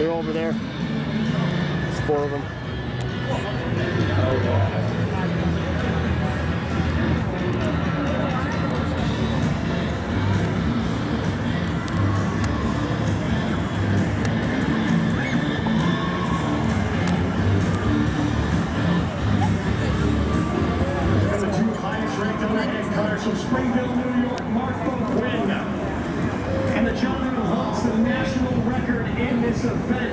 They're over there. There's 4 of them. From Springville, New York, Marco Quinn. And the gentleman who holds the national record in this event.